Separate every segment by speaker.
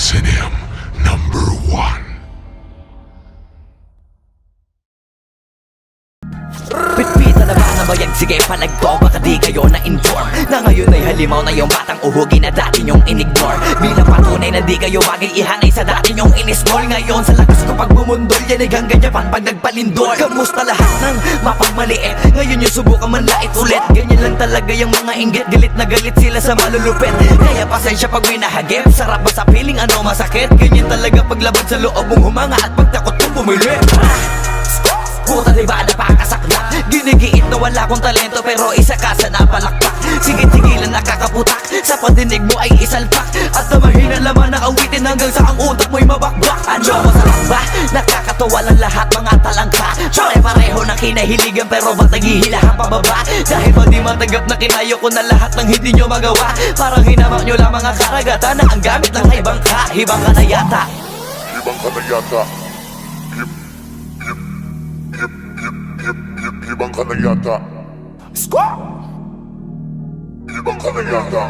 Speaker 1: S&M #1.
Speaker 2: Pitpita na ba na bayag? Sige palagto, baka di kayo na-inform na ngayon ay halimaw na yung batang uhugi na dati nyong in-ignore. Bilang patunay na di kayo bagay ihanay sa dati nyong in-small. Ngayon sa lakas ko pag bumundol, yan ay hanggang Japan pag nagpalindol. Kamusta lahat ng mapagmaliit? Ngayon yung subukan manlait ulit. Ganyan lang talaga yung mga inggit, galit na galit sila sa malulupit. Kaya pasensya pag may nahagip, sarap ba sa piling ano masakit? Ganyan talaga paglabag sa loob mong humanga at pagtakot mong bumili. Puta diba napakasaklap? Ginigiit na wala kong talento pero isa ka sa napalakpak. Sigit-sigilan nakakaputak, sa padinig mo ay isalpak. At na mahina laman na awitin hanggang sa ang utak mo'y mabakbak. Ano masarap ba? Nakakatawa lang lahat mga talangka. Pare-pareho ng kinahiligan pero ba't naghihilahan pababa? Dahil ba di matanggap na kinayo ko na lahat ng hindi nyo magawa? Parang hinamak nyo lang mga karagatan na ang gamit lang ay bangka. Hibang ka na yata.
Speaker 1: Ibang ka na yata. Ibang ka na yata. Ibang ka na yata.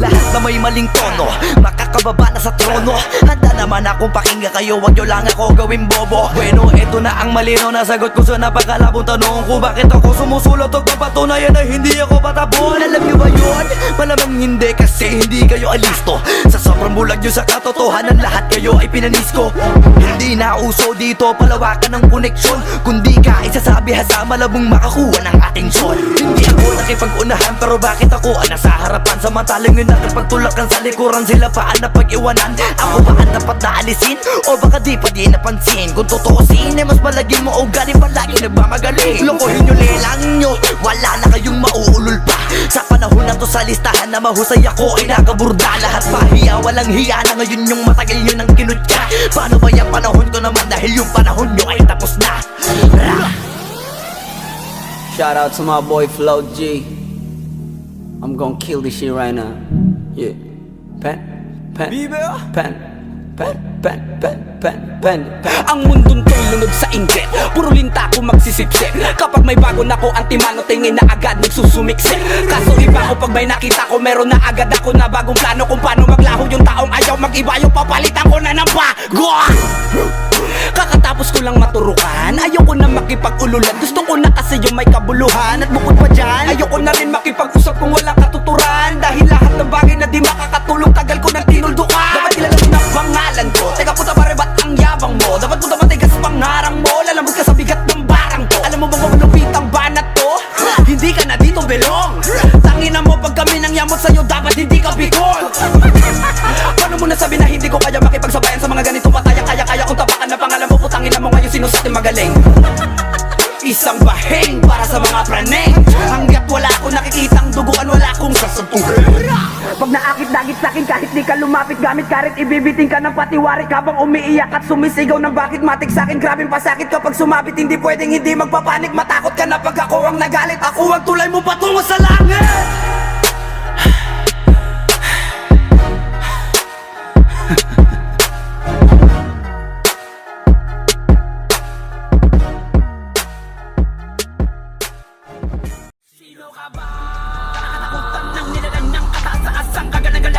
Speaker 2: Lahat na may maling tono, makakababa na sa trono. Handa naman akong pakinggan kayo, wag nyo lang ako gawing bobo. Bueno, eto na ang malino na sagot ko sa napakalabong tanong ko. Bakit ako sumusulot o papatunayan na hindi ako patapon? Alam nyo ba yun? Malamang hindi kasi hindi kayo alisto. Sa sobrang bulag nyo sa katotohanan, lahat kayo ay pinanisko. Hindi na uso dito palawakan ng koneksyon, kundi ka isasabi sa malabong makakuha ng atensyon. Hindi ako nakipag-unahan pero bakit ako ang nasa harapan? Samantalang yun nakipagtulakan sa likuran, sila pa ang napag-iwanan. Ako ba ang dapat na alisin? O baka di pa di napansin? Kung totoosin ay mas malagin mo o galing palagi nagmamagaling. Lokohin nyo, lelang nyo, wala na kayong mauulol pa. Sa panahon na to sa listahan na mahusay ako ay nakaburda. Lahat pahiya, walang hiya na ngayon yung matagal nyo nang kinutya. Paano ba yung panahon ko naman dahil yung panahon nyo ay tapos na?
Speaker 3: Shout out to my boy Flo G. I'm gonna kill this shit right now. Yeah. Pen. Ang mundong to'y lunod sa inggit, puro linta ko magsisipsip. Kapag may bago na ko, antimano tingin na agad nagsusumiksik. Kaso iba ko pag may nakita ko, meron na agad ako na bagong plano kung paano maglaho yung taong ayaw mag-iba. Yung papalitan ko na ng bago. Kakatapos ko lang maturukan, ayoko na makipag-ululan. Gusto ko na kasi yung may kabuluhan. At bukod pa dyan, ayoko na rin makipag-usap kung walang katuturan. Dahil lahat ng bagay na di makakatulong, tagal ko nang tinuldukan. Dapat kilala mo na pangalan ko. Teka puta pare, ba't ang yabang mo? Dapat puta matigas pangarang mo. Lalambot ka sa bigat ng barang to. Alam mo ba malupit ang banat to? Hindi ka na dito belong. Tangina mo pag kami nang yamot sa'yo, dapat hindi ka bigol. Paano mo nasabi na hindi ko kaya makipagsabayan sa mga ganitong pataya? Kaya kung tapakan na pangalan mo, putangin na mo ngayon sino sa ating magaling. Isang baheng para sa mga praneng. Hanggat wala akong nakikitang duguan, wala akong sasabuhin.
Speaker 4: Pag naakit-dagit sa'kin kahit di ka lumapit, gamit karit ibibiting ka ng patiwarik. Habang umiiyak at sumisigaw ng bakit matik sa'kin. Grabing pasakit kapag sumabit, hindi pwedeng hindi magpapanik. Matakot ka na pag ako ang nagalit, ako ang tulay mo patungo sa langit.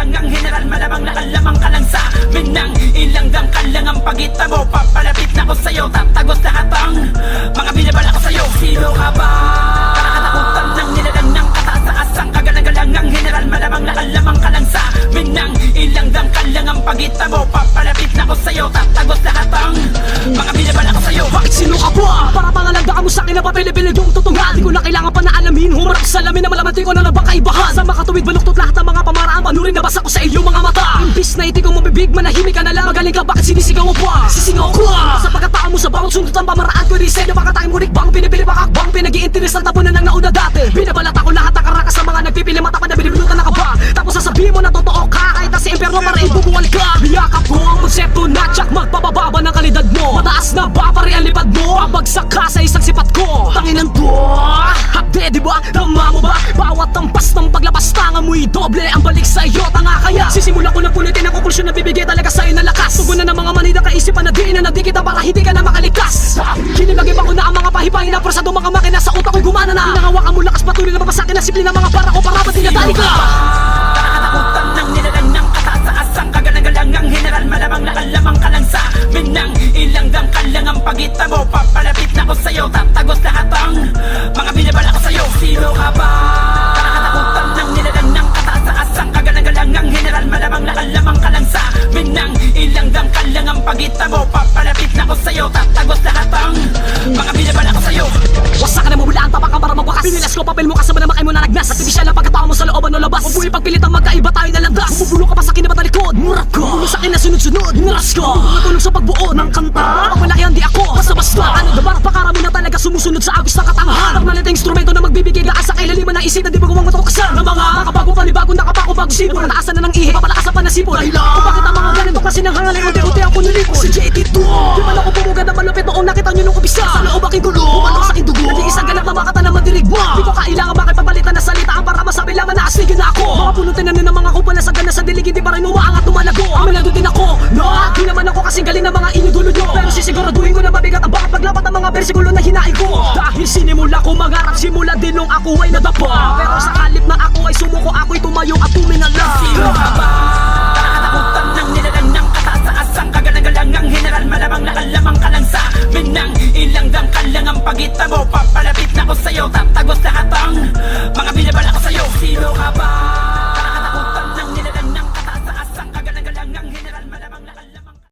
Speaker 5: Ang general malamang nakalamang ka lang sa minang ilangang kalang ang pagita mo. Papalapit na ko sa'yo, tatagos lahat ang mga binabala ko sa'yo. Sino ka ba? Nakakatakutan ng nilalang ng kataas-asang kagalang-galang. Ang general malamang nakalamang ka lang sa minang ilangang kalang ang pagita mo. Papalapit na ko sa'yo, tatagos lahat ang mga binabala ko sa'yo.
Speaker 6: Bakit sino ka ba? Para pangalagda ka mo sa'kin na papilipilig yung tutungan. Di ko na kailangan pa na alamin, humarap sa lamin na malamantin ko na nabakaibahan. Sa makatuwid baluktot lahat ang mga pamaraan, panurin na basa ko sa iyong mga mata. Imbis na itig ang mabibig, manahimik ka na lang. Magaling ka, bakit sinisigaw mo pa? Sisigaw ko sa pagkatao mo sa bawat sundot ang pamaraan ko. Reset na pagkatayong ngunit bang pinipili pakakbang. Pinag-iinteres ang tapunan ng nauna dati. Binabalata ko lahat ang karakas sa mga nagpipili mata pa na binibinutan na ka ba? Tapos sasabihin mo na totoo ka, kahit na si impyerno para ibubuwal ka. Biyakap ko ang konsepto na tsak magpapababa ng kalidad mo. Mataas na ba pare ang lipad mo? Babagsak ka sa isang sipat ko. Tanginan to, hapde diba? Tama mo ba? Bawat tampas ng paglabas tanga mo'y doble ang balik sa'yo. Tanga kaya sisimula ko ng punitin ang konklusyon na bibigay talaga sa'yo na lakas. Tugon na ng mga manida kaisipan na diin na nadikita para hindi ka na makalikas. Kinilagay pa ko na ang mga pahipahin na prosado mga makina sa utak ko'y gumana na. Pinangawakan mo lakas patuloy na mapasakin na simple na mga para ko para ba't tinadali ka?
Speaker 5: Nakakatakutan ng nilalang ng kataas
Speaker 6: isip na di bagong matoksan ng mga nakabago panibago nakapako bago sipon Nataasan na ng ihi, papalakasan pa na sipon Kung bakit ang mga ganito kasi ng hangalay unti-unti ako nilipon Si JT2 Di man ako pumugad na malupit noong nakita nyo nung umpisa Sa loob aking gulo, umalong sa aking dugo Nag-iisang ganap na makata na madirig mo Di ko kailangan makipagpalitan na salita Para masabi lamang na asligin na ako Mga punutin na ng mga kupal na sagana sa dilig Hindi pa rin umaangat tumalago Aminado din ako, no Di naman ako kasing galing ng mga inyudulo nyo Pero sisiguraduhin ko na mabigat ang baka paglapat ang mga bersikulo na hinain ko Dahil sinimula ko mangarap simula din nung ako ay nadapa Pero sa halip na ako ay sumuko ako'y tumayo at tumingala
Speaker 5: Sino ka ba? Nakakatakutan ng nilalang ng kataas-taasang kagalang-galang ang general malamang nakalamang ka lang sa amin ng ilang dangkal lang ang pagita mo Papalapit na ko sa'yo, tatagos lahat ang mga binabala ko sa'yo Sino ka ba?